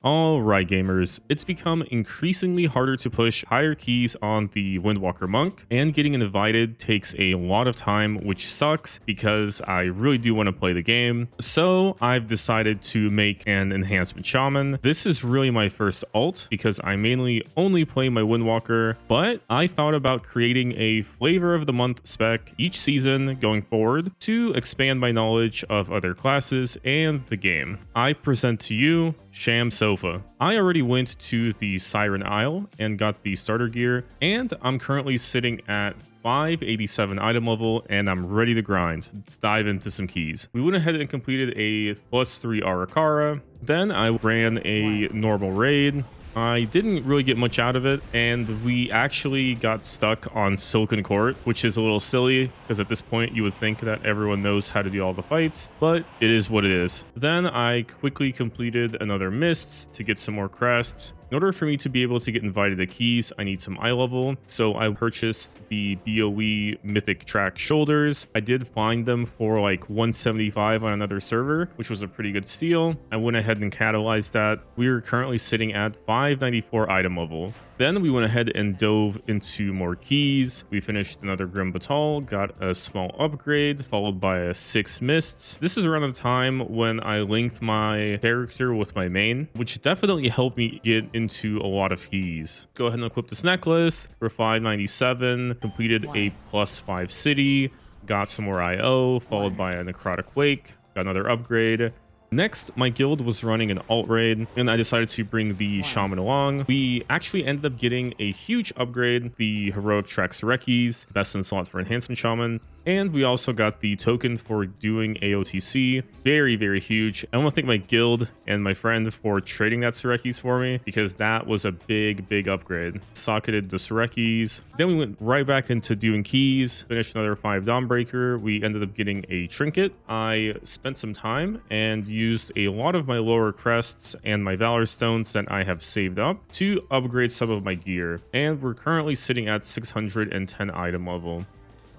Alright gamers, it's become increasingly harder to push higher keys on the Windwalker Monk, and getting invited takes a lot of time, which sucks because I really do want to play the game. So I've decided to make an Enhancement Shaman. This is really my first alt because I mainly only play my Windwalker, but I thought about creating a flavor of the month spec each season going forward to expand my knowledge of other classes and the game. I present to you Sham Sofa. I already went to the Siren Isle and got the starter gear, and I'm currently sitting at 587 item level and I'm ready to grind. Let's dive into some keys. We went ahead and completed a +3 Arakara. Then I ran a normal raid. I didn't really get much out of it, and we actually got stuck on Silken Court, which is a little silly because at this point you would think that everyone knows how to do all the fights, but it is what it is. Then I quickly completed another Mists to get some more crests. In order for me to be able to get invited to keys, I need some eye level, so I purchased the BOE Mythic Track shoulders. I did find them for like 175 on another server, which was a pretty good steal. I went ahead and catalyzed that. We are currently sitting at 594 item level. Then we went ahead and dove into more keys. We finished another Grim Batal, got a small upgrade, followed by a 6 Mists. This is around the time when I linked my character with my main, which definitely helped me get into a lot of keys. Go ahead and equip this necklace for 597, completed a +5 city, got some more IO, followed by a Necrotic Wake, got another upgrade. Next, my guild was running an alt raid, and I decided to bring the Shaman along. We actually ended up getting a huge upgrade, the Heroic Traxorekis, best in slot for Enhancement Shaman, and we also got the token for doing AOTC. Very, very huge. I want to thank my guild and my friend for trading that Surekis for me because that was a big, big upgrade. Socketed the Surekis. Then we went right back into doing keys, finished another 5 Dawnbreaker. We ended up getting a trinket. I spent some time and used a lot of my lower crests and my Valor Stones that I have saved up to upgrade some of my gear. And we're currently sitting at 610 item level.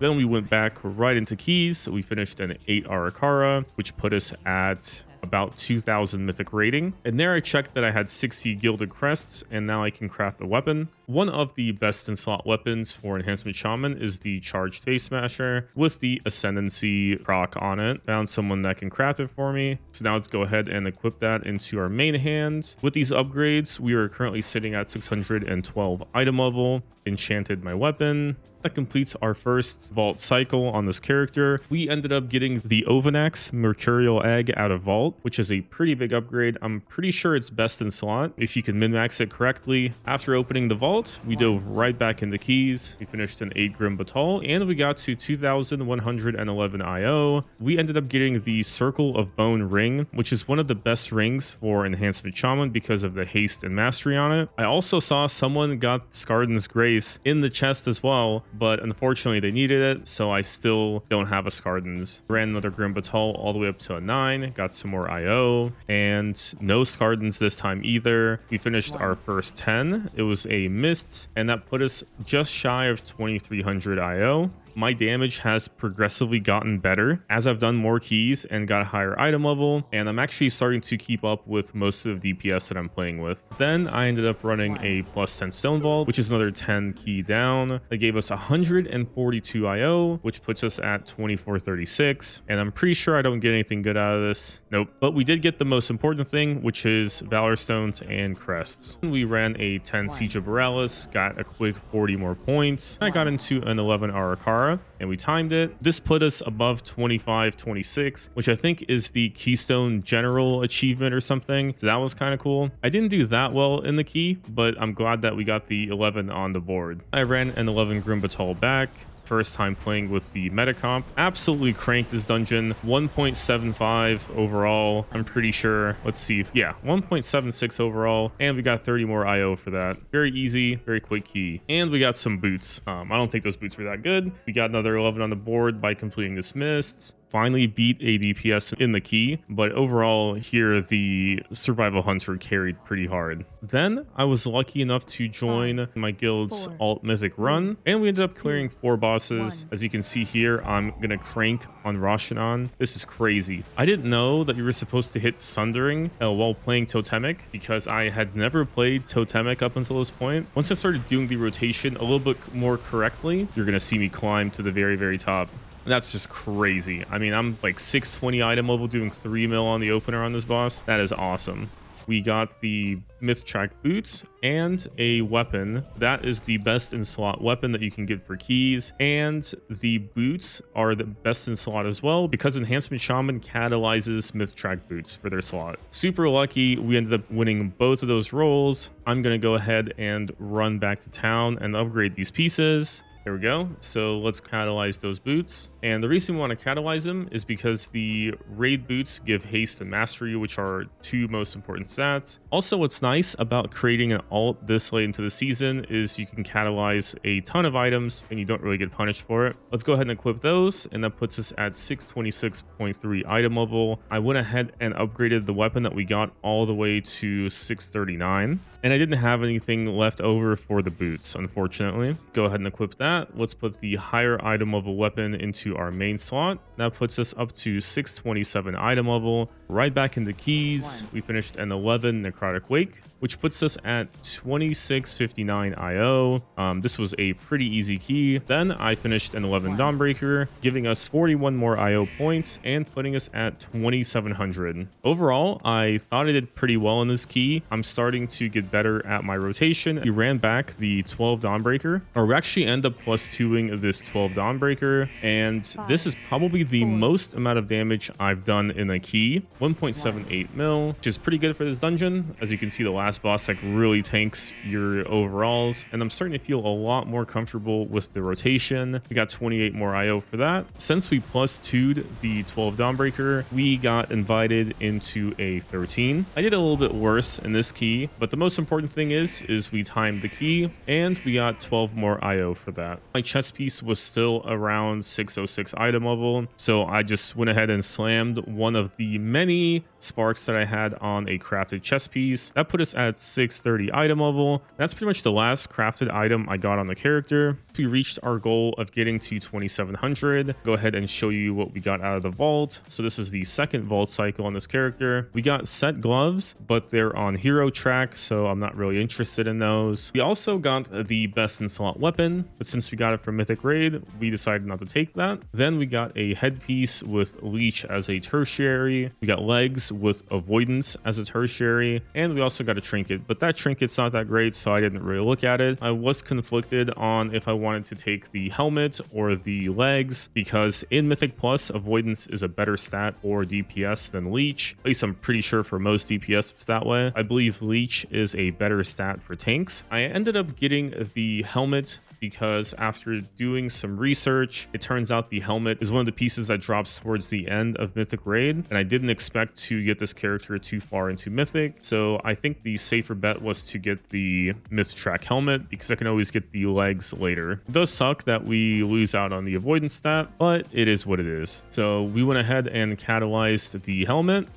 Then we went back right into keys. We finished an 8 Arakara, which put us at about 2000 mythic rating. And there I checked that I had 60 gilded crests, and now I can craft a weapon. One of the best in slot weapons for Enhancement Shaman is the Charged Face Smasher with the Ascendancy proc on it. Found someone that can craft it for me. So now let's go ahead and equip that into our main hand. With these upgrades, we are currently sitting at 612 item level. Enchanted my weapon. That completes our first vault cycle on this character. We ended up getting the Ovanax Mercurial Egg out of vault, which is a pretty big upgrade. I'm pretty sure it's best in slot if you can min-max it correctly. After opening the vault, we dove right back into keys. We finished an 8 Grim Batal, and we got to 2111 IO. We ended up getting the Circle of Bone ring, which is one of the best rings for Enhancement Shaman because of the haste and mastery on it. I also saw someone got Skarden's Grace in the chest as well, but unfortunately they needed it, so I still don't have a Skarden's. Ran another Grim Batal all the way up to a 9, got some more IO, and no Skarden's this time either. We finished our first 10. It was a Mist, and that put us just shy of 2300 IO. My damage has progressively gotten better as I've done more keys and got a higher item level, and I'm actually starting to keep up with most of the DPS that I'm playing with. Then I ended up running a +10 Stone Vault, which is another 10 key down. That gave us 142 IO, which puts us at 2436, and I'm pretty sure I don't get anything good out of this. Nope. But we did get the most important thing, which is Valor Stones and Crests. We ran a 10 Siege of Borealis, got a quick 40 more points. I got into an 11 Arakara, and we timed it. This put us above 2526, which I think is the Keystone General achievement or something. So that was kind of cool. I didn't do that well in the key, but I'm glad that we got the 11 on the board. I ran an 11 Grim Batal back. First time playing with the Metacomp. Absolutely cranked this dungeon. 1.75 overall, I'm pretty sure. Let's see. 1.76 overall. And we got 30 more IO for that. Very easy, very quick key. And we got some boots. I don't think those boots were that good. We got another 11 on the board by completing this Mist. finally beat a DPS in the key, but overall here the Survival Hunter carried pretty hard. Then I was lucky enough to join my guild's alt mythic run, and we ended up clearing 4 bosses. As you can see here, I'm gonna crank on Roshanon. This is crazy. I didn't know that you were supposed to hit Sundering while playing Totemic, because I had never played Totemic up until this point. Once I started doing the rotation a little bit more correctly, you're gonna see me climb to the very top. That's just crazy. I mean, I'm like 620 item level doing 3 mil on the opener on this boss. That is awesome. We got the Myth Track boots and a weapon. That is the best in slot weapon that you can get for keys. And the boots are the best in slot as well, because Enhancement Shaman catalyzes Myth Track boots for their slot. Super lucky. We ended up winning both of those roles. I'm going to go ahead and run back to town and upgrade these pieces. There we go. So let's catalyze those boots. And the reason we want to catalyze them is because the raid boots give haste and mastery, which are 2 most important stats. Also, what's nice about creating an alt this late into the season is you can catalyze a ton of items and you don't really get punished for it. Let's go ahead and equip those, and that puts us at 626.3 item level. I went ahead and upgraded the weapon that we got all the way to 639. And I didn't have anything left over for the boots, unfortunately. Go ahead and equip that. Let's put the higher item level weapon into our main slot. That puts us up to 627 item level. Right back into keys. We finished an 11 Necrotic Wake, which puts us at 2659 IO. This was a pretty easy key. Then I finished an 11 Dawnbreaker, giving us 41 more IO points and putting us at 2700. Overall, I thought I did pretty well in this key. I'm starting to get better at my rotation. We ran back the 12 Dawnbreaker, or we actually end up +2ing this 12 Dawnbreaker, and this is probably the most amount of damage I've done in a key. 1.78 mil, which is pretty good for this dungeon. As you can see, the last boss like really tanks your overalls, and I'm starting to feel a lot more comfortable with the rotation. We got 28 more IO for that. Since we +2'd the 12 Dawnbreaker, we got invited into a 13. I did a little bit worse in this key, but the most important thing is we timed the key, and we got 12 more IO for that. My chest piece was still around 606 item level, so I just went ahead and slammed one of the many sparks that I had on a crafted chest piece. That put us at 630 item level. That's pretty much the last crafted item I got on the character. We reached our goal of getting to 2700. Go ahead and show you what we got out of the vault. So this is the second vault cycle on this character. We got set gloves, but they're on hero track, so I'm not really interested in those. We also got the best in slot weapon, but since we got it from Mythic Raid, we decided not to take that. Then we got a headpiece with leech as a tertiary. We got legs with avoidance as a tertiary, and we also got a trinket, but that trinket's not that great, so I didn't really look at it. I was conflicted on if I wanted to take the helmet or the legs, because in Mythic Plus, avoidance is a better stat for DPS than leech. At least I'm pretty sure for most DPS it's that way. I believe leech is a better stat for tanks. I ended up getting the helmet because after doing some research, it turns out the helmet is one of the pieces that drops towards the end of Mythic Raid, and I didn't expect to get this character too far into Mythic, so I think the safer bet was to get the Myth Track helmet, because I can always get the legs later. It does suck that we lose out on the avoidance stat, but it is what it is. So we went ahead and catalyzed the helmet,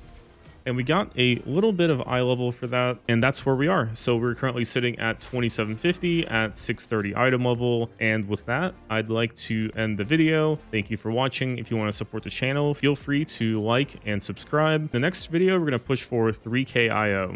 and we got a little bit of eye level for that, and that's where we are. So we're currently sitting at 2750 at 630 item level, and with that, I'd like to end the video. Thank you for watching. If you want to support the channel, feel free to like and subscribe. The next video, we're going to push for 3k IO.